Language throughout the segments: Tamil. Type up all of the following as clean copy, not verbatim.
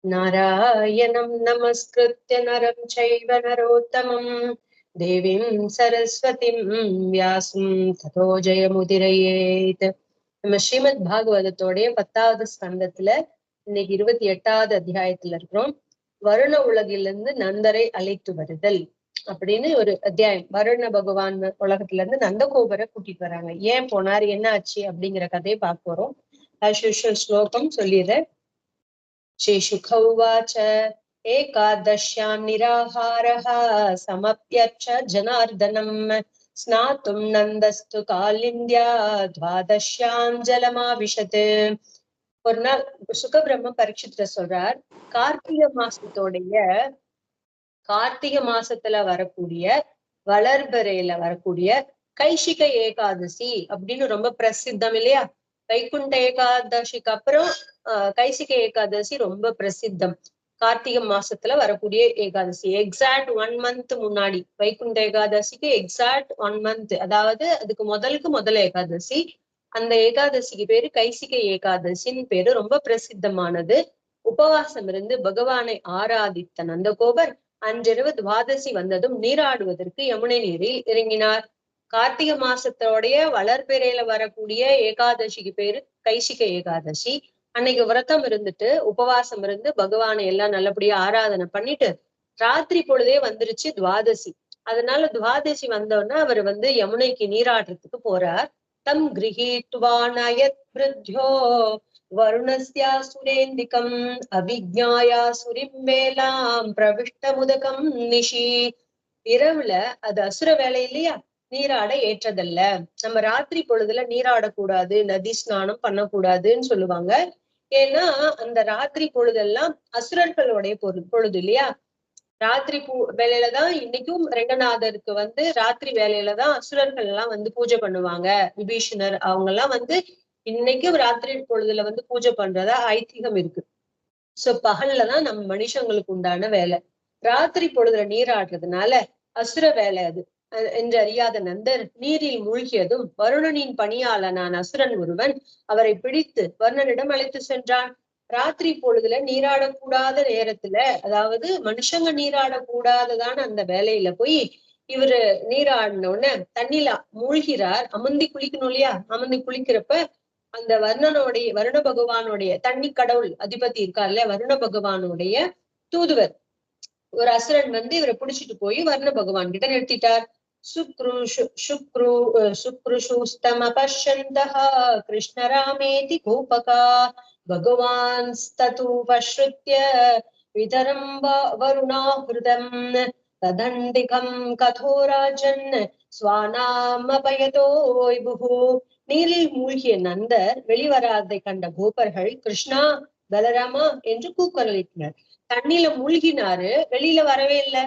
नारायणं नमस्कृत्य नरं चैव नरोत्तमं देवीं सरस्वतीं व्यासं ततो जयमुदीरयेत्. நம்ம ஸ்ரீமத் பாகவதத்தோடைய 10வது ஸ்கந்தத்துல இன்னைக்கு 28வது அத்தியாயத்துல இருக்கிறோம். வருண உலகிலிருந்து நந்தரை அழைத்து வருதல் அப்படின்னு ஒரு அத்தியாயம். வருண பகவான் உலகத்துல இருந்து நந்தகோபரை கூட்டிட்டு வராங்க. ஏன் போனார், என்ன ஆச்சு அப்படிங்கிற கதையை பார்க்க போறோம். ஸ்லோகம் சொல்லிடுறேன். श्रीशुक उवाच एकादश्यां निराहारः समप्यच्छ जनार्दनम् स्नातुं नन्दस्तु कालिन्द्या द्वादश्यां जलमाविशत्. ஒரு நாள் சுகபிரம்ம பரீட்சித்ர சொல்றார், கார்த்திகை மாசத்துல வரக்கூடிய வளர்பிறையில வரக்கூடிய கைஷிக ஏகாதசி அப்படின்னு ரொம்ப பிரசித்தம் இல்லையா? வைகுண்ட ஏகாதசிக்கு அப்புறம் கைசிக ஏகாதசி ரொம்ப பிரசித்தம். கார்த்திகை மாசத்துல வரக்கூடிய ஏகாதசி எக்ஸாக்ட் 1 month முன்னாடி, வைகுண்ட ஏகாதசிக்கு எக்ஸாக்ட் 1 month, அதாவது அதுக்கு முதல் ஏகாதசி. அந்த ஏகாதசிக்கு பேரு கைசிக ஏகாதசின்னு பேரு, ரொம்ப பிரசித்தமானது. உபவாசம் இருந்து பகவானை ஆராதித்த நந்தகோபர் அன்றிரவு துவாதசி வந்ததும் நீராடுவதற்கு யமுனை நீரில் இறங்கினார். கார்த்திகை மாசத்தோடைய வளர்பிறையில வரக்கூடிய ஏகாதசிக்கு பேரு கைசிக ஏகாதசி. அன்னைக்கு விரதம் இருந்துட்டு உபவாசம் இருந்து பகவானை எல்லாம் நல்லபடியா ஆராதனை பண்ணிட்டு ராத்திரி பொழுதே வந்துருச்சு துவாதசி. அதனால துவாதசி வந்தோன்னா அவர் யமுனைக்கு நீராடுறதுக்கு போறார். தம் கிரஹீத்வா நயத் வ்ருத்யோ வருணஸ்யா சுரேந்திகம் அபிஜ்ஞாயா சுரிம்பேலாம் பிரவிஷ்ட முதகம் நிஷி. இரவுல அது அசுர வேலை இல்லையா, நீராட ஏற்றதல்ல. நம்ம ராத்திரி பொழுதுல நீராடக்கூடாது, நதி ஸ்நானம் பண்ணக்கூடாதுன்னு சொல்லுவாங்க. ஏன்னா அந்த ராத்திரி பொழுதெல்லாம் அசுரர்களுடைய பொழுது இல்லையா. ராத்திரி வேலையிலதான் இன்னைக்கும் ரெங்கநாதருக்கு ராத்திரி வேலையிலதான் அசுரர்கள் எல்லாம் பூஜை பண்ணுவாங்க. விபீஷணர் அவங்க எல்லாம் இன்னைக்கும் ராத்திரி பொழுதுல பூஜை பண்றதா ஐதீகம் இருக்கு. சோ பகல்லதான் நம்ம மனுஷங்களுக்கு உண்டான வேலை. ராத்திரி பொழுதுல நீராடுறதுனால அசுர வேலை அது என்று அறியாத நந்தர் நீரில் மூழ்கியதும் வருணனின் பணியாளனான அசுரன் ஒருவன் அவரை பிடித்து வருணனிடம் அழைத்து சென்றான். ராத்திரி பொழுதுல நீராடக்கூடாத நேரத்துல, அதாவது மனுஷங்க நீராடக்கூடாததான அந்த வேலையில போய் இவரு நீராடினோடனே தண்ணில மூழ்கிறார். அமர்ந்தி குளிக்கணும் இல்லையா, அமர்ந்தி குளிக்கிறப்ப அந்த வருண பகவானுடைய தண்ணி கடவுள் அதிபதி இருக்கா இல்லையா, வருண பகவானுடைய தூதுவர் ஒரு அசுரன் இவரை புடிச்சிட்டு போய் வருண பகவான் கிட்ட நிறுத்திட்டார். சுக்ருஷுஸ்தமபஷ்யந்தஹ கிருஷ்ணராமேதி கோபகா பகவான் ஸ்தது பஷ்ருத்ய விதரம் வருணாஹ்ருதம் ததண்டிகம் கதோராஜன் ஸ்வானாமபயதோய்புஹு. நீரில் மூழ்கிய நந்தர் வெளிவராதை கண்ட கோபர்கள் கிருஷ்ணா பலராமா என்று கூக்குரலிட்டனர். தண்ணியில மூழ்கினாரு, வெளியில வரவே இல்லை.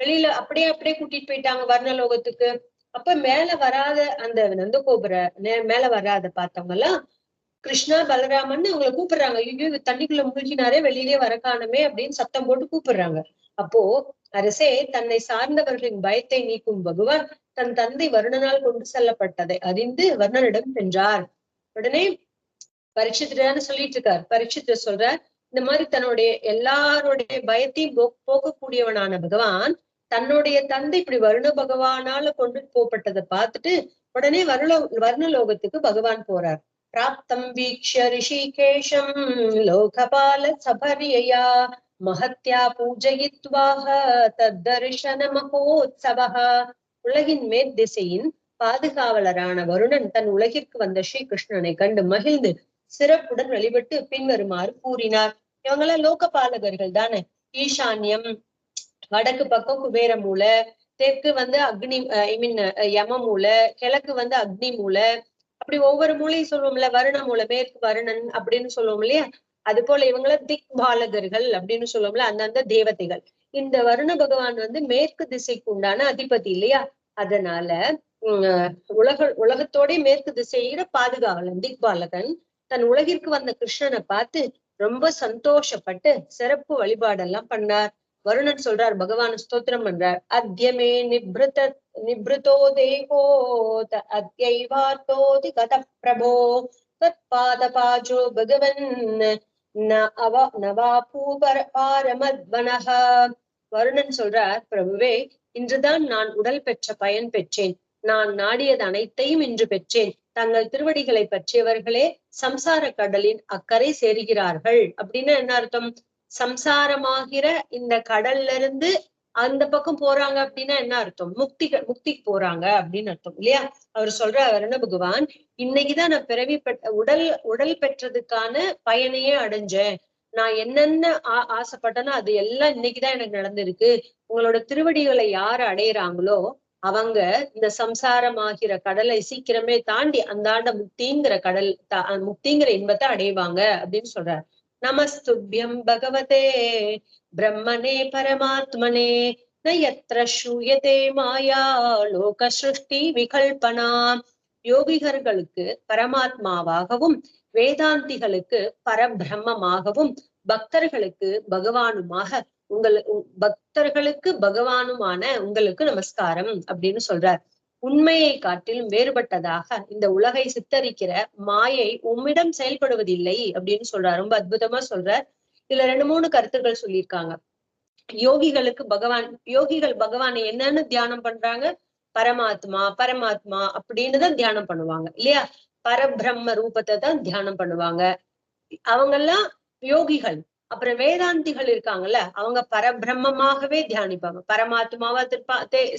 வெளியில அப்படியே கூட்டிட்டு போயிட்டாங்க வர்ணலோகத்துக்கு. அப்ப மேல வராத அந்த நந்தகோபுர மேல வராத பார்த்தவங்க எல்லாம் கிருஷ்ணா பலராமன்னு அவங்களை கூப்பிடுறாங்க. ஐயோ தண்ணிக்குள்ள மூழ்கினாரே, வெளியிலே வர காணுமே அப்படின்னு சத்தம் போட்டு கூப்பிடுறாங்க. அப்போ அரசே, தன்னை சார்ந்தவர்களின் பயத்தை நீக்கும் பகவான் தன் தந்தை வருணனால் கொண்டு செல்லப்பட்டதை அறிந்து வர்ணனிடம் சென்றார். உடனே பரீட்சித்ரான்னு சொல்லிட்டு இருக்கார். பரீட்சித்ர சொல்றார், இந்த மாதிரி தன்னுடைய எல்லாருடைய பயத்தையும் போக்கக்கூடியவனான பகவான் தன்னுடைய தந்தை இப்படி வருண பகவானால கொண்டு போகப்பட்டதை பார்த்துட்டு உடனே வர்ணலோகத்துக்கு பகவான் போறார். பிராப்தம் வீக்ஷ்ய ரிஷிகேஷம் லோகபால சபரியா மகத்யா பூஜயித்வாஹ தத்தர்ஷன மகோத்சவஹ. உலகின் மேற்திசையின் பாதுகாவலரான வருணன் தன் உலகிற்கு வந்த ஸ்ரீ கிருஷ்ணனை கண்டு மகிழ்ந்து சிறப்புடன் வழிபட்டு பின்வருமாறு கூறினார். இவங்கெல்லாம் லோகபாலகர்கள் தானே. ஈசான்யம் வடக்கு பக்கம் குபேர மூலை, தெற்கு அக்னி யம மூலை, கிழக்கு அக்னி மூலை, அப்படி ஒவ்வொரு மூலையும் சொல்லுவோம்ல. வருண மூலை மேற்கு வருணன் அப்படின்னு சொல்லுவோம் இல்லையா. அது போல இவங்கள திக் பாலகர்கள் அப்படின்னு சொல்லுவோம்ல, அந்தந்த தேவதைகள். இந்த வருண பகவான் மேற்கு திசைக்கு உண்டான அதிபதி இல்லையா. அதனால உலகத்தோட மேற்கு திசையிட பாதுகாவலன் திக்பாலகன் தன் உலகிற்கு வந்த கிருஷ்ணனை பார்த்து ரொம்ப சந்தோஷப்பட்டு சிறப்பு வழிபாடெல்லாம் பண்ணார். வருணன் சொல்றார், பகவான் ஸ்தோத்திரம் பண்றார். அத்யமே நிப்ருதோ தேகோ அத்யைவார்த்தோதி கத பிரபோ தத் பாத பாஜோ பகவன் வருணன் சொல்றார், பிரபுவே, இன்றுதான் நான் உடல் பெற்ற பயன் பெற்றேன். நான் நாடியது அனைத்தையும் இன்று பெற்றேன். தங்கள் திருவடிகளை பற்றியவர்களே சம்சார கடலின் அக்கறை சேருகிறார்கள். அப்படின்னு என்ன அர்த்தம்? சம்சாரமாகிற இந்த கடல்ல இருந்து அந்த பக்கம் போறாங்க அப்படின்னா என்ன அர்த்தம்? முக்திக்கு போறாங்க அப்படின்னு அர்த்தம் இல்லையா? அவர் சொல்ற வருண பகவான், இன்னைக்குதான் நான் பிறவி உடல் பெற்றதுக்கான பயனையே அடைஞ்சேன். நான் என்னென்ன ஆசைப்பட்டனோ அது எல்லாம் இன்னைக்குதான் எனக்கு நடந்திருக்கு. உங்களோட திருவடிகளை யாரு அடையிறாங்களோ அவங்க இந்த சம்சாரமாகிற கடலை சீக்கிரமே தாண்டி அந்தாண்ட முக்திங்கிற இன்பத்தை அடைவாங்க அப்படின்னு சொல்றார். நமஸ்துபியம் பகவதே பிரம்மனே பரமாத்மனே ந யத்ர ஸ்ரூயதே மாயா லோக சிருஷ்டி விகல்பனா. யோகிகர்களுக்கு பரமாத்மாவாகவும் வேதாந்திகளுக்கு பரபிரம்மமாகவும் பக்தர்களுக்கு பகவானுமான உங்களுக்கு நமஸ்காரம் அப்படின்னு சொல்றார். உண்மையை காட்டிலும் வேறுபட்டதாக இந்த உலகை சித்தரிக்கிற மாயை உம்மிடம் செயல்படுவதில்லை அப்படின்னு சொல்றார். ரொம்ப அற்புதமா சொல்றார். இதுல 2-3 கருத்துக்கள் சொல்லியிருக்காங்க. யோகிகள் பகவானை என்னன்னு தியானம் பண்றாங்க? பரமாத்மா பரமாத்மா அப்படின்னு தான் தியானம் பண்ணுவாங்க இல்லையா? பரபிரம்ம ரூபத்தை தான் தியானம் பண்ணுவாங்க அவங்கெல்லாம் யோகிகள். அப்புறம் வேதாந்திகள் இருக்காங்கல்ல, அவங்க பரபிரம்மமாகவே தியானிப்பாங்க. பரமாத்மாவா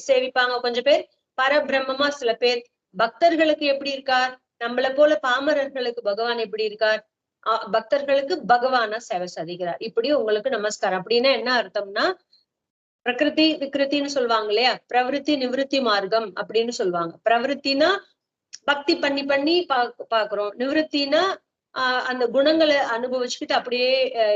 சேவிப்பாங்க கொஞ்சம் பேர், பரபிரம்மமா சில பேர். பக்தர்களுக்கு எப்படி இருக்கார்? நம்மள போல பாமரர்களுக்கு பகவான் எப்படி இருக்கார்? பக்தர்களுக்கு பகவானா சேவை சாதிக்கிறார். இப்படி உங்களுக்கு நமஸ்காரம். அப்படின்னா என்ன அர்த்தம்னா, பிரகிருதி விக்ருத்தின்னு சொல்லுவாங்க இல்லையா? பிரவிருத்தி நிவிருத்தி மார்க்கம் அப்படின்னு சொல்லுவாங்க. பிரவிருத்தினா பக்தி பண்ணி பண்ணி பாக்குறோம். நிவிருத்தினா அந்த குணங்களை அனுபவிச்சுக்கிட்டு அப்படியே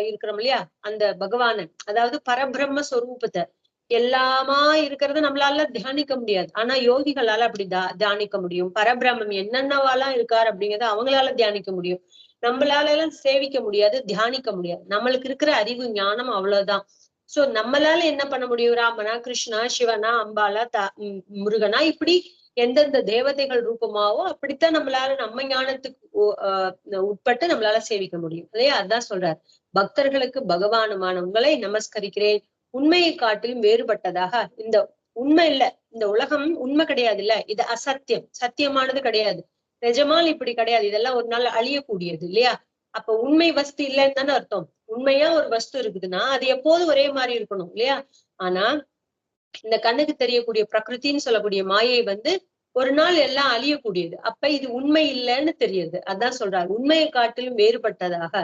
இருக்கிறோம் இல்லையா? அந்த பகவான, அதாவது பரபிரம்ம ஸ்வரூபத்தை எல்லாமா இருக்கிறத நம்மளால தியானிக்க முடியாது. ஆனா யோகிகளால அப்படி தியானிக்க முடியும். பரபிரம்மம் என்னென்னவாலாம் இருக்காரு அப்படிங்கறத அவங்களால தியானிக்க முடியும். நம்மளால எல்லாம் சேவிக்க முடியாது, தியானிக்க முடியாது. நம்மளுக்கு இருக்கிற அறிவு ஞானம் அவ்வளவுதான். சோ நம்மளால என்ன பண்ண முடியும்? ராமனா, கிருஷ்ணா, சிவனா, அம்பாலா, முருகனா, இப்படி எந்தெந்த தேவதைகள் ரூபமாவோ அப்படித்தான் நம்மளால நம்ம ஞானத்துக்கு உட்பட்டு நம்மளால சேவிக்க முடியும் இல்லையா? அதான் சொல்றார். பக்தர்களுக்கு பகவானுமான உங்களை நமஸ்கரிக்கிறேன். உண்மையை காட்டிலும் வேறுபட்டதாக இந்த உண்மை இல்ல, இந்த உலகம் உண்மை கிடையாது இல்ல, இது அசத்தியம், சத்தியமானது கிடையாது. நிஜமால் இப்படி கிடையாது, இதெல்லாம் ஒரு நாள் அழியக்கூடியது இல்லையா? அப்ப உண்மை வஸ்து இல்லைன்னு தானே அர்த்தம். உண்மையா ஒரு வஸ்து இருக்குதுன்னா அது எப்போதும் ஒரே மாதிரி இருக்கணும் இல்லையா? ஆனா இந்த கண்ணுக்கு தெரியக்கூடிய பிரகிருத்தின்னு சொல்லக்கூடிய மாயை ஒரு நாள் எல்லாம் அழியக்கூடியது. அப்ப இது உண்மை இல்லைன்னு தெரியுது. அதான் சொல்றாரு, உண்மையை காட்டிலும் வேறுபட்டதாக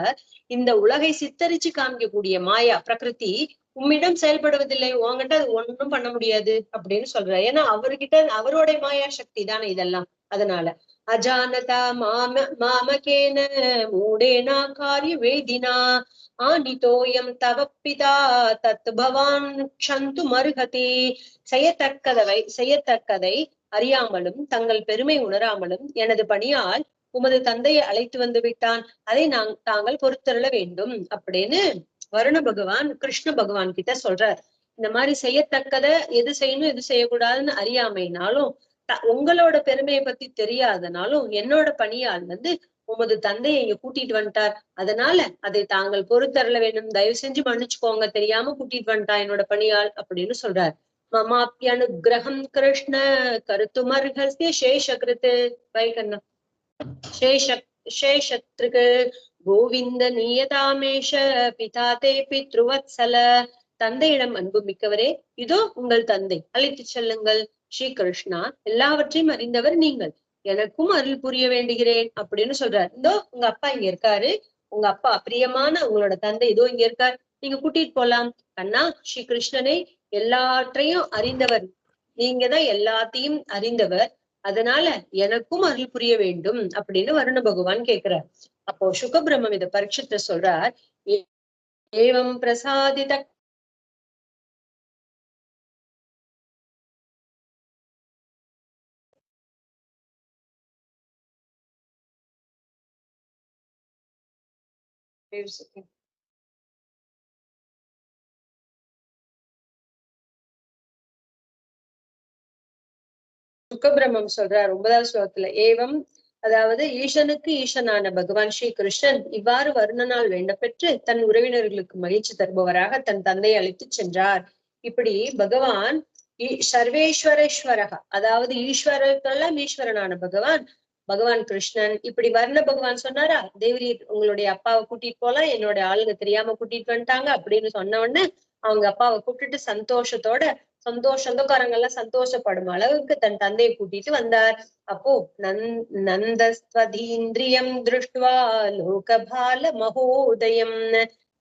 இந்த உலகை சித்தரிச்சு காமிக்கக்கூடிய மாயா பிரகிருதி உம்மிடம் செயல்படுவதில்லை. உங்ககிட்ட அது ஒண்ணும் பண்ண முடியாது அப்படின்னு சொல்றாரு. ஏன்னா அவரோட மாயா சக்தி தானே இதெல்லாம். அதனால அஜானதா மாமகேன மூடேனா காரிய வேதினா ஆனிதோயம் தவ பிதா தத் பவான் க்ஷந்து மருகதி. செய்யத்தக்கதை அறியாமலும் தங்கள் பெருமை உணராமலும் எனது பணியால் உமது தந்தையை அழைத்து வந்து விட்டான். அதை தாங்கள் பொறுத்தருள வேண்டும் அப்படின்னு வருண பகவான் கிருஷ்ண பகவான் கிட்ட சொல்றார். இந்த மாதிரி செய்யத்தக்கத எது செய்யணும் எது செய்யக்கூடாதுன்னு அறியாமைனாலும் உங்களோட பெருமையை பத்தி தெரியாதனாலும் என்னோட பணியால் உமது தந்தையை இங்க கூட்டிட்டு வந்துட்டார். அதனால அதை தாங்கள் பொறுத்தருள வேண்டும். தயவு செஞ்சு மன்னிச்சுக்கோங்க, தெரியாம கூட்டிட்டு வந்துட்டான் என்னோட பணியால் அப்படின்னு சொல்றார். மமாப்யனுகிரகம் கிருஷ்ண கருத்துமர்ஹஸ்ய சேஷகிருத்து வைகண்ணா சேஷத்ருக்கு கோவிந்த நீயதாமேஷ பிதாதே பித்ருவத்சல. தந்தையிடம் அன்பு மிக்கவரே, இதோ உங்கள் தந்தை, அழைத்து செல்லுங்கள். ஸ்ரீ கிருஷ்ணா, எல்லாவற்றையும் அறிந்தவர் நீங்கள், எனக்கும் அருள் புரிய வேண்டுகிறேன் அப்படின்னு சொல்றாரு. இதோ உங்க அப்பா இங்க இருக்காரு, உங்க அப்பா பிரியமான உங்களோட தந்தை இதோ இங்க இருக்காரு, நீங்க கூட்டிட்டு போலாம். கண்ணா, ஸ்ரீ கிருஷ்ணனே, எல்லாற்றையும் அறிந்தவர் நீங்கதான், எல்லாத்தையும் அறிந்தவர், அதனால எனக்கும் அருள் புரிய வேண்டும் அப்படின்னு வருண பகவான் கேக்குறார். அப்போ சுகபிரம்மம் இத பரீட்சித்து சொல்றார். ஏவம் பிரசாதித சுகபிரம்மம் சொல்றார் 9வது ஸ்லோகத்துல, ஏவம் அதாவது ஈசனுக்கு ஈசனான பகவான் ஸ்ரீ கிருஷ்ணன் இவ்வாறு வருணனால் வேண்ட பெற்று தன் உறவினர்களுக்கு மகிழ்ச்சி தருபவராக தன் தந்தையை அழைத்து சென்றார். இப்படி பகவான் சர்வேஸ்வரேஸ்வரகா, அதாவது ஈஸ்வரர்களெல்லாம் ஈஸ்வரனான பகவான் பகவான் கிருஷ்ணன் இப்படி வர்ண பகவான் சொன்னாரா, தேவரி உங்களுடைய அப்பாவை கூட்டிட்டு போலாம், என்னோட ஆளுங்க தெரியாம கூட்டிட்டு வந்துட்டாங்க அப்படின்னு சொன்ன உடனே அவங்க அப்பாவை கூப்பிட்டுட்டு சந்தோஷத்தோட சொந்தக்காரங்க எல்லாம் சந்தோஷப்படும் அளவுக்கு தன் தந்தையை கூட்டிட்டு வந்தார். அப்போ நந்தஸ்வதீந்திரியம் திருஷ்டுவா லோகபால மகோதயம்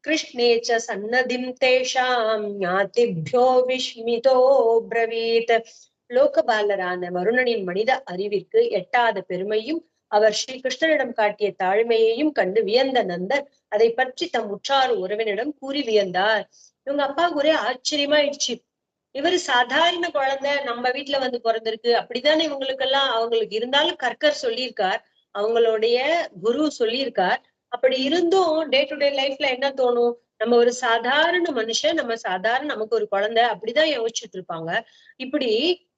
கிருஷ்ணேச்ச சன்னதிம் தேஷாம் ஞாதிபியோ விஸ்மிதோ பிரவீத். லோகபாலரான வருணனின் மனித அறிவிற்கு எட்டாத பெருமையும் அவர் ஸ்ரீ கிருஷ்ணனிடம் காட்டிய தாழ்மையையும் கண்டு வியந்த நந்தர் அதை பற்றி தம் உற்றார் உறவினரிடம் கூறி வியந்தார். இவங்க அப்பாவுக்கு ஒரே ஆச்சரியமாயிடுச்சு. இவரு சாதாரண குழந்தை நம்ம வீட்டுல வந்து பிறந்திருக்கு அப்படித்தானே இவங்களுக்கெல்லாம், அவங்களுக்கு இருந்தாலும் கற்கர் சொல்லியிருக்கார், அவங்களுடைய குரு சொல்லியிருக்கார். அப்படி இருந்தும் டே டு டே லைஃப்ல என்ன தோணும், நம்ம ஒரு சாதாரண மனுஷன், நம்ம சாதாரண நமக்கு ஒரு குழந்தை அப்படிதான் யோசிச்சுட்டு இருப்பாங்க. இப்படி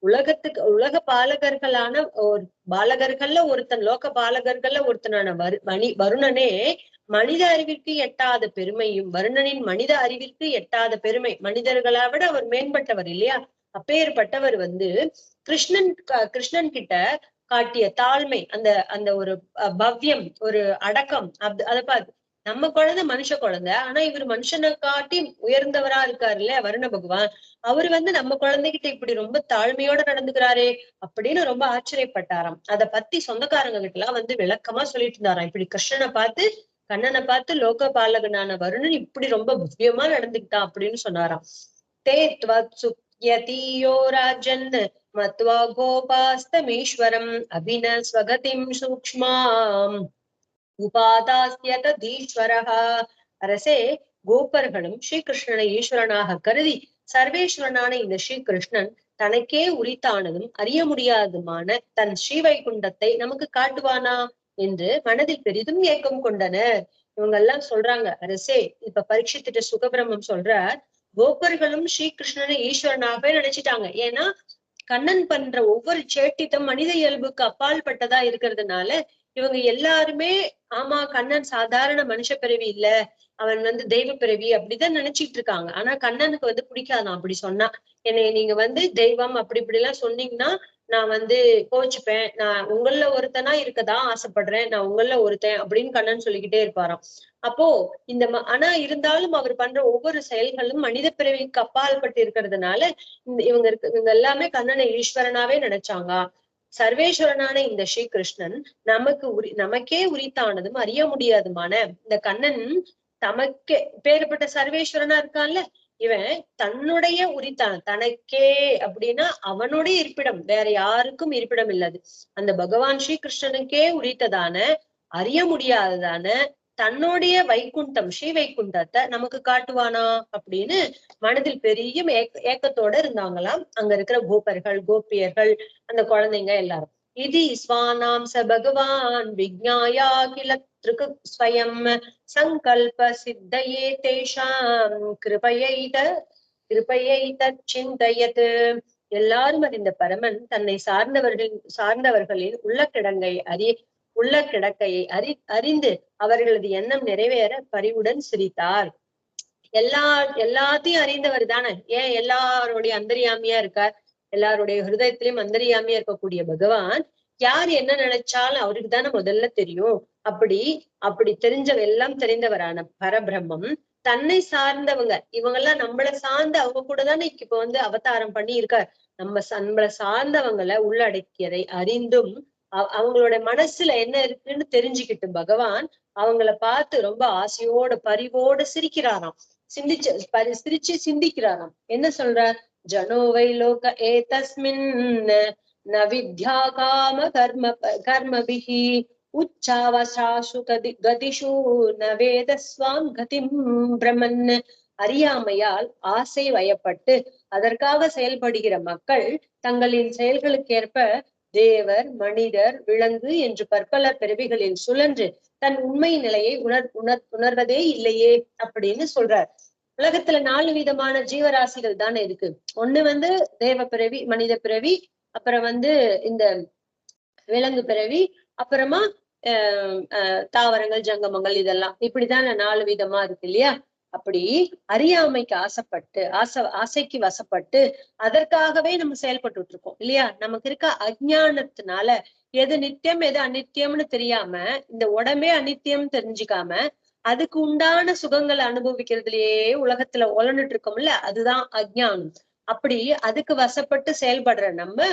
உலக பாலகர்களான ஒரு பாலகர்கள்ல ஒருத்தன், லோக பாலகர்கள்ல ஒருத்தனான வருணனே மனித அறிவிற்கு எட்டாத பெருமையும், வருணனின் மனித அறிவிற்கு எட்டாத பெருமை, மனிதர்களை விட அவர் மேம்பட்டவர் இல்லையா, அப்பேற்பட்டவர் வந்து கிருஷ்ணன் கிட்ட காட்டிய தாழ்மை, அந்த அந்த ஒரு பவ்யம், ஒரு அடக்கம், அதை பார்த்து நம்ம குழந்தை மனுஷ குழந்தை, ஆனா இவர் மனுஷனை காட்டி உயர்ந்தவரா இருக்காரு இல்லையா வருண பகவான், அவரு வந்து நம்ம குழந்தைகிட்ட இப்படி ரொம்ப தாழ்மையோட நடந்துக்கிறாரே அப்படின்னு ரொம்ப ஆச்சரியப்பட்டாராம். அதை பத்தி சொந்தக்காரங்க கிட்ட எல்லாம் வந்து விளக்கமா சொல்லிட்டு இருந்தாராம். இப்படி கிருஷ்ணனை பார்த்து, கண்ணனை பார்த்து லோக பாலகனான வருணன் இப்படி ரொம்ப புத்தியமா நடந்துக்கிட்டான் அப்படின்னு சொன்னாராம். தே த்வத்சுக்யதீயோ ராஜன் மத்வா கோபாஸ்தமீஸ்வரம் அபின ஸ்வகதிம் சூக்ஷ்மாம் உபாதாஸ்ய ததீஸ்வரஹா. அரசே, கோபர்களும் ஸ்ரீகிருஷ்ணனை ஈஸ்வரனாக கருதி சர்வேஸ்வரனான இந்த ஸ்ரீகிருஷ்ணன் தனக்கே உரித்தானதும் அறிய முடியாதுமான தன் ஸ்ரீவைகுண்டத்தை நமக்கு காட்டுவானா என்று மனதில் பெரிதும் ஏக்கம் கொண்டனர். இவங்க எல்லாம் சொல்றாங்க, அரசே, இப்ப பரீட்சித்திட்ட சுகபிரமம் சொல்ற, கோபர்களும் ஸ்ரீகிருஷ்ணனை ஈஸ்வரனாகவே நினைச்சிட்டாங்க. ஏன்னா கண்ணன் பண்ற ஒவ்வொரு சேட்டித்தம் மனித இயல்புக்கு அப்பால் பட்டதா இருக்கிறதுனால இவங்க எல்லாருமே ஆமா கண்ணன் சாதாரண மனுஷ பிறவி இல்ல, அவன் வந்து தெய்வ பிறவி அப்படிதான் நினைச்சிட்டு இருக்காங்க. ஆனா கண்ணனுக்கு வந்து பிடிக்காதான் அப்படி சொன்னா. என்னை நீங்க வந்து தெய்வம் அப்படி இப்படி எல்லாம் சொன்னீங்கன்னா நான் வந்து கோச்சுப்பேன், நான் உங்கள ஒருத்தனா இருக்கதான் ஆசைப்படுறேன், நான் உங்கள ஒருத்தன் அப்படின்னு கண்ணன் சொல்லிக்கிட்டே இருப்பாராம். அப்போ ஆனா இருந்தாலும் அவர் பண்ற ஒவ்வொரு செயல்களும் மனித பிறவிக்கு அப்பால் பட்டு இருக்கிறதுனால இவங்க எல்லாமே கண்ணனை ஈஸ்வரனாவே நினைச்சாங்க. சர்வேஸ்வரனான இந்த ஸ்ரீகிருஷ்ணன் நமக்கே உரித்தானதும் அறிய முடியாதுமான இந்த கண்ணன் தமக்கே பேர்பட்ட சர்வேஸ்வரனா இருக்கான்ல, இவன் தன்னுடைய உரித்தான தனக்கே அப்படின்னா அவனுடைய இருப்பிடம், வேற யாருக்கும் இருப்பிடம் இல்லது. அந்த பகவான் ஸ்ரீகிருஷ்ணனுக்கே உரித்ததான அறிய முடியாததான தன்னுடைய வைகுண்டம் ஸ்ரீ வைகுண்டத்தை நமக்கு காட்டுவானா அப்படின்னு மனதில் பெரிய ஏக்கத்தோட இருந்தாங்களாம் அங்க இருக்கிற கோபர்கள், கோபியர்கள், அந்த குழந்தைங்க எல்லாரும். இது ஸ்வானாம் ச பகவான் விஜ்ஞாயா கில திருக்கு ஸ்வயம் சங்கல்ப சித்தையே தேஷாம் கிருபையைத சிந்தையது. எல்லாரும் அறிந்த பரமன் தன்னை சார்ந்தவர்களின் உள்ள கிடக்கையை அறிந்து அவர்களது எண்ணம் நிறைவேற பரிவுடன் சிரித்தார். எல்லாத்தையும் அறிந்தவர் தானே, ஏன் எல்லாருடைய அந்தரியாமியா இருக்கார், எல்லாருடைய ஹிருதயத்திலயும் அந்தரியாமியா இருக்கக்கூடிய பகவான் யார் என்ன நினைச்சாலும் அவருக்கு தானே முதல்ல தெரியும். அப்படி எல்லாம் தெரிந்தவரான பரபிரம்மம் தன்னை சார்ந்தவங்க, இவங்கெல்லாம் நம்மள சார்ந்து அவங்க கூட தானே இப்ப வந்து அவதாரம் பண்ணி இருக்கார். நம்மள சார்ந்தவங்களை உள்ளடக்கியதை அறிந்தும் அவங்களோட மனசுல என்ன இருக்குன்னு தெரிஞ்சுக்கிட்டு பகவான் அவங்கள பார்த்து ரொம்ப ஆசையோட பரிவோட சிரிக்கிறாராம். சிரிச்சு சிந்திக்கிறாராம். என்ன சொல்றார், ஜனோவை லோக ஏதஸ்மின் ந வித்யா காம கர்மபிஹி உச்சாவசாசு கதிஷு ந வேதஸ்வாம் கதிம் பிரமன். அறியாமையால் ஆசை வயப்பட்டு அதற்காக செயல்படுகிற மக்கள் தங்களின் செயல்களுக்கேற்ப தேவர், மனிதர், விலங்கு என்று பற்பல பிறவிகளில் சுழன்று தன் உண்மை நிலையை உணர்வதே இல்லையே அப்படின்னு சொல்றார். உலகத்துல 4 விதமான ஜீவராசிகள் தானே இருக்கு. ஒண்ணு வந்து தேவ பிறவி, மனித பிறவி, அப்புறம் வந்து இந்த விலங்கு பிறவி, அப்புறமா தாவரங்கள், ஜங்கமங்கள் இதெல்லாம் இப்படிதான் 4 விதமா இருக்கு இல்லையா? அப்படி அறியாமைக்கு ஆசைப்பட்டு ஆசைக்கு வசப்பட்டு அதற்காகவே நம்ம செயல்பட்டு இருக்கோம் இல்லையா? நமக்கு இருக்க அஜ்ஞானத்தினால எது நித்தியம் எது அநித்தியம்னு தெரியாம, இந்த உடம்பே அநித்தியம் தெரிஞ்சுக்காம அதுக்கு உண்டான சுகங்களை அனுபவிக்கிறதுலயே உலகத்துல உழந்துட்டு இருக்கோம்ல, அதுதான் அஜ்ஞானம். அப்படி அதுக்கு வசப்பட்டு செயல்படுற நம்ம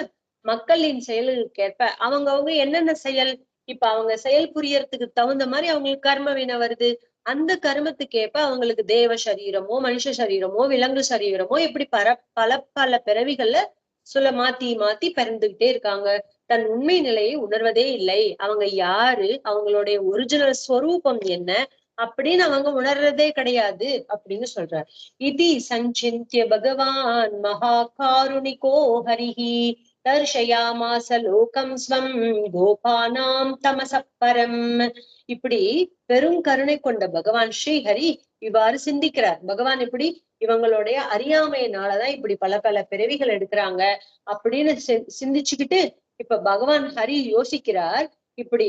மக்களின் செயலுக்கு ஏற்ப அவங்க என்னென்ன செயல், இப்ப அவங்க செயல் புரியறதுக்கு தகுந்த மாதிரி அவங்களுக்கு கர்ம வினை வருது. அந்த கர்மத்துக்கு ஏற்ப அவங்களுக்கு தேவ சரீரமோ, மனுஷ சரீரமோ, விலங்கு சரீரமோ இப்படி பல பல பிறவிகள்ல மாத்தி மாத்தி பிறந்துகிட்டே இருக்காங்க. தன் உண்மை நிலையை உணர்வதே இல்லை. அவங்க யாரு, அவங்களுடைய ஒரிஜினல் ஸ்வரூபம் என்ன அப்படின்னு அவங்க உணர்றதே கிடையாது அப்படின்னு சொல்றார். இதி சஞ்சிந்திய பகவான் மகாகாருணிகோ ஹரிஹி தர்ஷயாமாச லோகம் ஸ்வம் கோபானாம் தமசப்பரம். இப்படி பெரும் கருணை கொண்ட பகவான் ஸ்ரீஹரி இவ்வாறு சிந்திக்கிறார். பகவான் இப்படி இவங்களுடைய அறியாமையினாலதான் இப்படி பல பல பிறவிகள் எடுக்கிறாங்க அப்படின்னு சிந்திச்சுக்கிட்டு இப்ப பகவான் ஹரி யோசிக்கிறார். இப்படி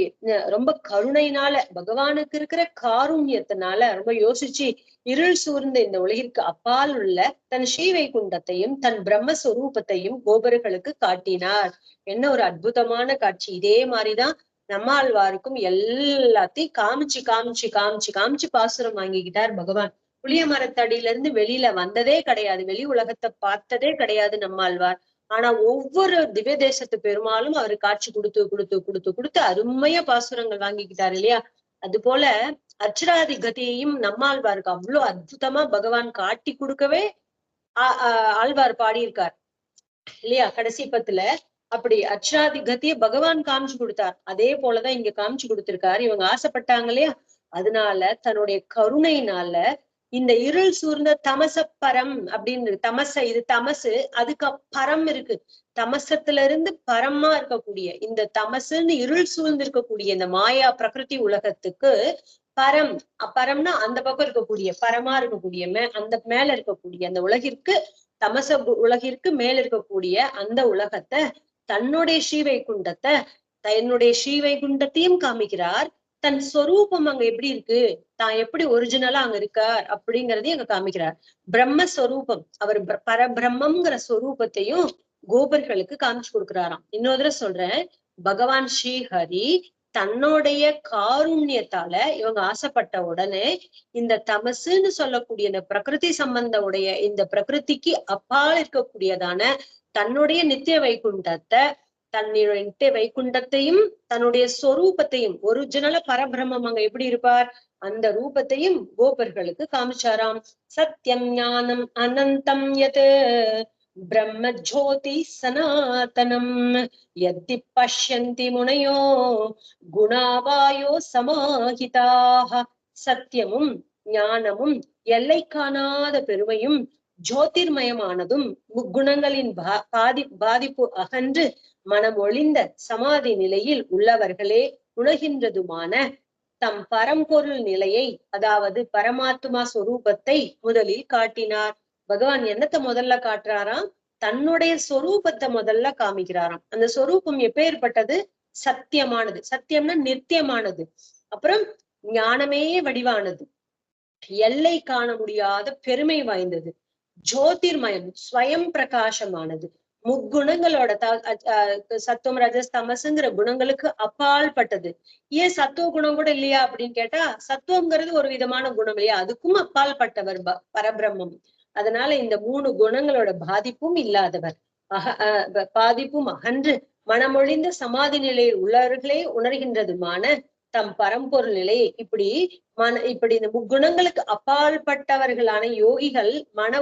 ரொம்ப கருணையினால, பகவானுக்கு இருக்கிற காருண்யத்தினால ரொம்ப யோசிச்சு இருள் சூழ்ந்த இந்த உலகிற்கு அப்பால் உள்ள தன் ஸ்ரீவைகுண்டத்தையும் தன் பிரம்மஸ்வரூபத்தையும் கோபர்களுக்கு காட்டினார். என்ன ஒரு அற்புதமான காட்சி! இதே மாதிரிதான் நம்மாழ்வாருக்கும் எல்லாத்தையும் காமிச்சு காமிச்சு காமிச்சு காமிச்சு பாசுரம் வாங்கிக்கிட்டார் பகவான். புளிய மரத்தடியில இருந்து வெளியில வந்ததே கிடையாது, வெளி உலகத்தை பார்த்ததே கிடையாது நம்மாழ்வார். ஆனா ஒவ்வொரு திவ்ய தேசத்து பெருமாளும் அவரு காட்சி கொடுத்து கொடுத்து கொடுத்து கொடுத்து அருமையா பாசுரங்கள் வாங்கிக்கிட்டாரு இல்லையா? அது போல அச்சராதி கதியையும் நம்மாழ்வாருக்கு அவ்வளவு அற்புதமா பகவான் காட்டி கொடுக்கவே ஆழ்வார் பாடியிருக்கார் இல்லையா? கடைசி பத்துல அப்படி அச்சராதி கதிய பகவான் காமிச்சு கொடுத்தார். அதே போலதான் இங்க காமிச்சு கொடுத்திருக்காரு. இவங்க ஆசைப்பட்டாங்க இல்லையா? அதனால தன்னுடைய கருணையினால இந்த இருள் சூழ்ந்த தமசப்பரம் அப்படின்னு, இது தமசு, அதுக்கு பரம் இருக்கு. தமசத்துல இருந்து பரமா இருக்கக்கூடிய இந்த தமசுன்னு இருள் சூழ்ந்து இருக்கக்கூடிய இந்த மாயா பிரகிருதி உலகத்துக்கு பரம், பரம்னா அந்த பக்கம் இருக்கக்கூடிய பரமா இருக்கக்கூடிய அந்த மேல இருக்கக்கூடிய அந்த உலகிற்கு, தமச உலகிற்கு மேல இருக்கக்கூடிய அந்த உலகத்தை, தன்னுடைய ஸ்ரீவைகுண்டத்தை, தன்னுடைய ஸ்ரீவைகுண்டத்தையும் காமிக்கிறார். தன் ஸ்வரூபம் அங்க எப்படி இருக்கு, தான் எப்படி ஒரிஜினலா அங்க இருக்கார் அப்படிங்கறதையும் அங்க காமிக்கிறார். பிரம்மஸ்வரூபம், அவர் பரபிரம்மங்கிற ஸ்வரூபத்தையும் கோபர்களுக்கு காமிச்சு கொடுக்கிறாராம். இன்னொரு சொல்றேன், பகவான் ஸ்ரீஹரி தன்னுடைய காருண்யத்தால இவங்க ஆசைப்பட்ட உடனே இந்த தமசுன்னு சொல்லக்கூடிய இந்த பிரகிருதி சம்பந்த உடைய இந்த பிரகிருதிக்கு அப்பால் இருக்கக்கூடியதான தன்னுடைய நித்திய வைகுண்டத்தை, தன்னுடைய நித்திய வைகுண்டத்தையும் தன்னுடைய ஸ்வரூபத்தையும், ஒரிஜினல பரபிரம்மம் அங்க எப்படி இருப்பார் அந்த ரூபத்தையும் கோபர்களுக்கு காமிச்சாராம். சத்தியம் ஞானம் அனந்தம் யத் பிரம்ம ஜோதி சனாதனம் யத்தி பஷ்யந்தி முனையோ குணாவாயோ சமாஹிதாக. சத்தியமும் ஞானமும் எல்லை காணாத பெருமையும் ஜோதிர்மயமானதும் முக்குணங்களின் பாதிப்பு அகன்று மனம் ஒளிந்த சமாதி நிலையில் உள்ளவர்களே உணர்கின்றதுமான தம் பரம்பொருள் நிலையை, அதாவது பரமாத்மா சொரூபத்தை முதலில் காட்டினார். பகவான் என்னத்தை முதல்ல காட்டுறாராம்? தன்னுடைய சொரூபத்தை முதல்ல காமிக்கிறாராம். அந்த சொரூபம் எப்பேற்பட்டது? சத்தியமானது. சத்தியம்னா நித்தியமானது. அப்புறம் ஞானமே வடிவானது, எல்லை காண முடியாத பெருமை வாய்ந்தது, ஜோதிர்மயம் ஸ்வயம் பிரகாசமானது, முக்குணங்களோட சத்துவம் ரஜஸ் தமசுங்கிற குணங்களுக்கு அப்பால் பட்டது. ஏன் சத்துவ குணம் கூட இல்லையா அப்படின்னு கேட்டா, சத்துவம்ங்கிறது ஒரு விதமான குணம் இல்லையா, அதுக்கும் அப்பால் பட்டவர் பரபிரம்மம். அதனால இந்த 3 குணங்களோட பாதிப்பும் இல்லாதவர், பாதிப்பும் அகன்று மனமொழிந்த சமாதி நிலையில் உள்ளவர்களே உணர்கின்றதுமான தம் பரம்பொருள் நிலையை, இப்படி இந்த முக்குணங்களுக்கு அப்பால் பட்டவர்களான யோகிகள் மன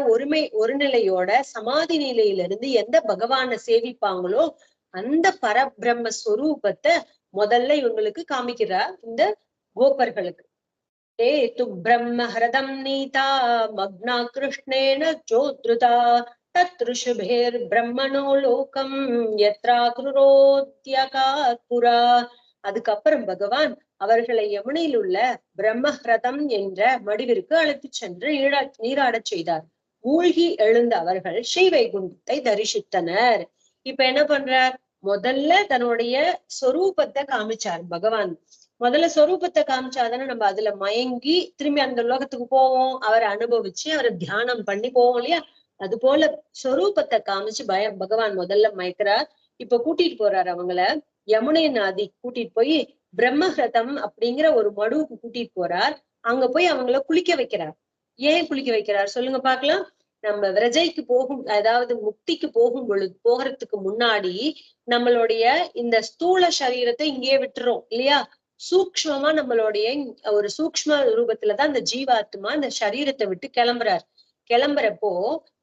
ஒரு நிலையோட சமாதி நிலையிலிருந்து எந்த பகவானை சேவிப்பாங்களோ அந்த பரபிரம்ம ஸ்வரூபத்தை முதல்ல இவங்களுக்கு காமிக்கிறார் இந்த கோபர்களுக்கு. ते तु ब्रह्महृदं नीता मग्ना कृष्णेन चोद्धृता तत्ऋषिभिर्ब्रह्मणो लोकं यत्राक्रुरोद्यकात् पुरा. அதுக்கப்புறம் பகவான் அவர்களை யமுனையில் உள்ள பிரம்மஹ்ரதம் என்ற மடிவிற்கு அழைத்து சென்று நீராடச் செய்தார். மூழ்கி எழுந்த அவர்கள் ஸ்ரீவைகுண்டத்தை தரிசித்தனர். இப்ப என்ன பண்றார்? முதல்ல தன்னுடைய சொரூபத்தை காமிச்சார் பகவான். முதல்ல சொரூபத்தை காமிச்சாதானே நம்ம அதுல மயங்கி திரும்பி அந்த லோகத்துக்கு போவோம், அவரை அனுபவிச்சு அவரை தியானம் பண்ணி போவோம் இல்லையா? அது போல சொரூபத்தை காமிச்சு பகவான் முதல்ல மயக்கிறார். இப்ப கூட்டிட்டு போறாரு அவங்கள யமுனை நதி கூட்டிட்டு போய் பிரம்மஹ்ரதம் அப்படிங்கிற ஒரு மடுவுக்கு கூட்டிட்டு போறார். அங்க போய் அவங்கள குளிக்க வைக்கிறார். ஏன் குளிக்க வைக்கிறார் சொல்லுங்க பாக்கலாம். நம்ம விரஜைக்கு போகும், அதாவது முக்திக்கு போகிறதுக்கு முன்னாடி நம்மளுடைய இந்த ஸ்தூல சரீரத்தை இங்கேயே விட்டுறோம் இல்லையா? சூக்ஷ்மமா நம்மளுடைய ஒரு சூக்ஷ்ம ரூபத்துலதான் இந்த ஜீவாத்மா இந்த சரீரத்தை விட்டு கிளம்புறப்போ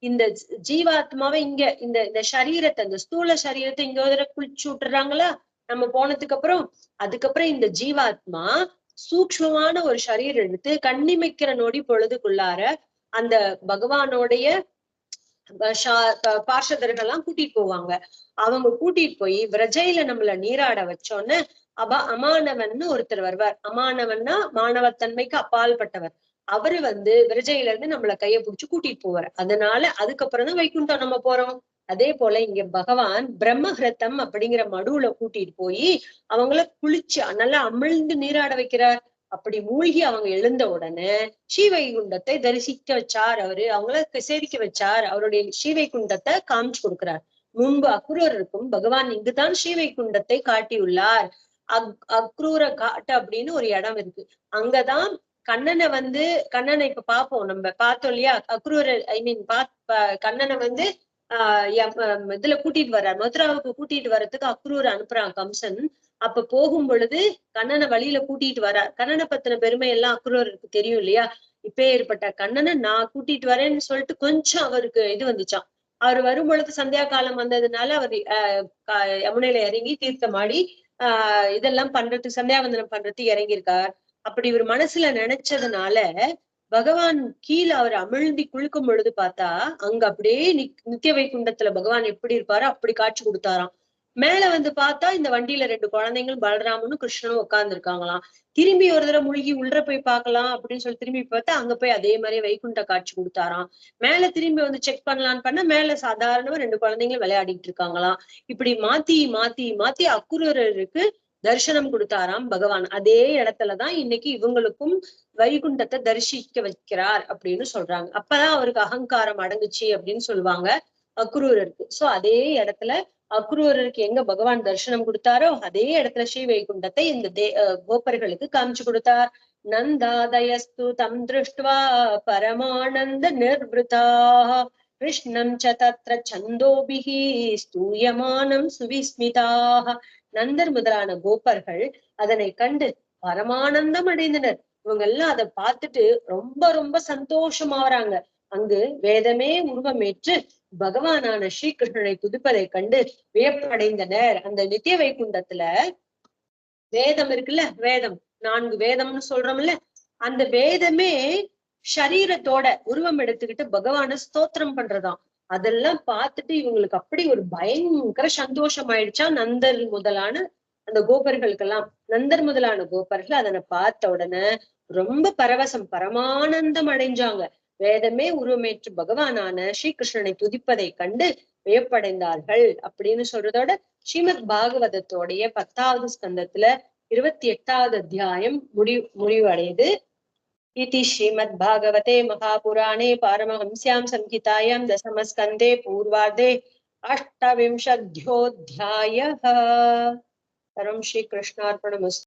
இந்த ஜீவாத்மாவை இங்க இந்த சரீரத்தை, இந்த ஸ்தூல சரீரத்தை இங்க ஒரு குளிச்சு விட்டுறாங்களா நம்ம போனதுக்கு அப்புறம். அதுக்கப்புறம் இந்த ஜீவாத்மா சூக்ஷ்மமான ஒரு சரீரம் எடுத்து கண்ணிமைக்கிற நொடி பொழுதுக்குள்ளார அந்த பகவானோடைய பார்ஷதர்கள்லாம் கூட்டிட்டு போவாங்க. அவங்க கூட்டிட்டு போய் விரஜையில நம்மள நீராட வச்சோன்னு அமானவன்னு ஒருத்தர் வருவார். அமானவன்னா மாணவத்தன்மைக்கு அப்பால்பட்டவர். அவரு விரஜையில இருந்து நம்மள கைய புடிச்சு கூட்டிட்டு போவார். அதனால அதுக்கப்புறம் தான் வைகுண்டம் நம்ம போறோம். அதே போல இங்க பகவான் பிரம்மஹ்ரதம் அப்படிங்கிற மடுவுல கூட்டிட்டு போய் அவங்கள குளிச்சு நல்லா அமிழ்ந்து நீராட வைக்கிறார். அப்படி மூழ்கி அவங்க எழுந்த உடனே ஸ்ரீவைகுண்டத்தை தரிசிக்க வச்சார். அவங்கள சேவிக்க வச்சார். அவருடைய ஸ்ரீவைகுண்டத்தை காமிச்சு கொடுக்கிறார். முன்பு அக்ரூரருக்கும் பகவான் இங்குதான் ஸ்ரீவைகுண்டத்தை காட்டியுள்ளார். அக்ரூர காட்டு அப்படின்னு ஒரு இடம் இருக்கு. அங்கதான் கண்ணனை இப்ப பாப்போம், நம்ம பார்த்தோம் இல்லையா? அக்ரூரர் கண்ணனை இதுல கூட்டிட்டு வர்றார். மதுராவுக்கு கூட்டிட்டு வர்றதுக்கு அக்ரூர் அனுப்புறான் கம்சன். அப்ப போகும் பொழுது கண்ணனை வழியில கூட்டிட்டு வர்றார். கண்ணனை பத்தின பெருமை எல்லாம் அக்ரூருக்கு தெரியும் இல்லையா? இப்ப ஏற்பட்ட கண்ணனை நான் கூட்டிட்டு வரேன்னு சொல்லிட்டு கொஞ்சம் அவருக்கு இது வந்துச்சான். அவர் வரும் பொழுது சந்தியா காலம் வந்ததுனால அவர் யமுனையில இறங்கி தீர்த்தமாடி இதெல்லாம் பண்றதுக்கு சந்தியாவந்தனம் பண்றதுக்கு இறங்கியிருக்கார். அப்படி இவர் மனசுல நினைச்சதுனால பகவான் கீழே அவர் அமிழ்ந்தி குளிக்கும் பொழுது பார்த்தா அங்க அப்படியே நித்திய வைகுண்டத்துல பகவான் எப்படி இருப்பாரோ அப்படி காட்சி கொடுத்தாராம். மேல பார்த்தா இந்த வண்டியில 2 குழந்தைங்களும் பலராமனும் கிருஷ்ணனும் உட்கார்ந்து இருக்காங்களாம். திரும்பி ஒரு தடவை முழுகி உள்ள போய் பார்க்கலாம் அப்படின்னு சொல்லி திரும்பி பார்த்தா அங்க போய் அதே மாதிரி வைகுண்ட காட்சி கொடுத்தாராம். மேல திரும்பி செக் பண்ணலான்னு பண்ண மேல சாதாரணமா 2 குழந்தைங்களும் விளையாடிட்டு இருக்காங்களாம். இப்படி மாத்தி மாத்தி மாத்தி அக்ரூரருக்கு தரிசனம் கொடுத்தாராம் பகவான். அதே இடத்துலதான் இன்னைக்கு இவங்களுக்கும் வைகுண்டத்தை தரிசிக்க வைக்கிறார் அப்படின்னு சொல்றாங்க. அப்பதான் அவருக்கு அகங்காரம் அடங்குச்சு அப்படின்னு சொல்லுவாங்க அக்ரூரருக்கு. சோ அதே இடத்துல அக்ரூரருக்கு எங்க பகவான் தரிசனம் கொடுத்தாரோ அதே இடத்துல ஸ்ரீ வைகுண்டத்தை இந்த கோபர்களுக்கு காமிச்சு கொடுத்தார். நந்தாதயஸ்து தம் திருஷ்டுவா பரமானந்த நிர்விருதா கிருஷ்ணம் ச தத்ர சந்தோபிஹி ஸ்தூயமானம் சுவிஸ்மிதாக. நந்தர் முதலான கோபர்கள் அதனை கண்டு பரமானந்தம் அடைந்தனர். இவங்க எல்லாம் அதை பார்த்துட்டு ரொம்ப ரொம்ப சந்தோஷமாவறாங்க. அங்கு வேதமே உருவமேற்று பகவானான ஸ்ரீகிருஷ்ணனை துதிப்பதை கண்டு வியப்படைந்தனர். அந்த நித்திய வைகுண்டத்துல வேதம் இருக்குல்ல, வேதம் 4 வேதம்னு சொல்றோம்ல, அந்த வேதமே சரீரத்தோட உருவம் எடுத்துக்கிட்டு பகவான ஸ்தோத்திரம் பண்றதாம். அதெல்லாம் பார்த்துட்டு இவங்களுக்கு அப்படி ஒரு பயங்கர சந்தோஷம் ஆயிடுச்சா. நந்தர் முதலான அந்த கோபர்களுக்கெல்லாம், நந்தர் முதலான கோபர்கள் அதனை பார்த்த உடனே ரொம்ப பரமானந்தம் அடைஞ்சாங்க. வேதமே உருவமேற்று பகவானான ஸ்ரீகிருஷ்ணனை துதிப்பதை கண்டு வியப்படைந்தார்கள் அப்படின்னு சொல்றதோட ஸ்ரீமத் பாகவதத்தோடைய 10வது ஸ்கந்தத்துல 28வது அத்தியாயம் முடிவடையுது. इति श्रीमद्भागवते महापुराणे पारमहंस्यां संहितायां दशमस्कन्धे पूर्वार्धे 28ोऽध्यायः। सर्वं श्रीकृष्णार्पणमस्तु।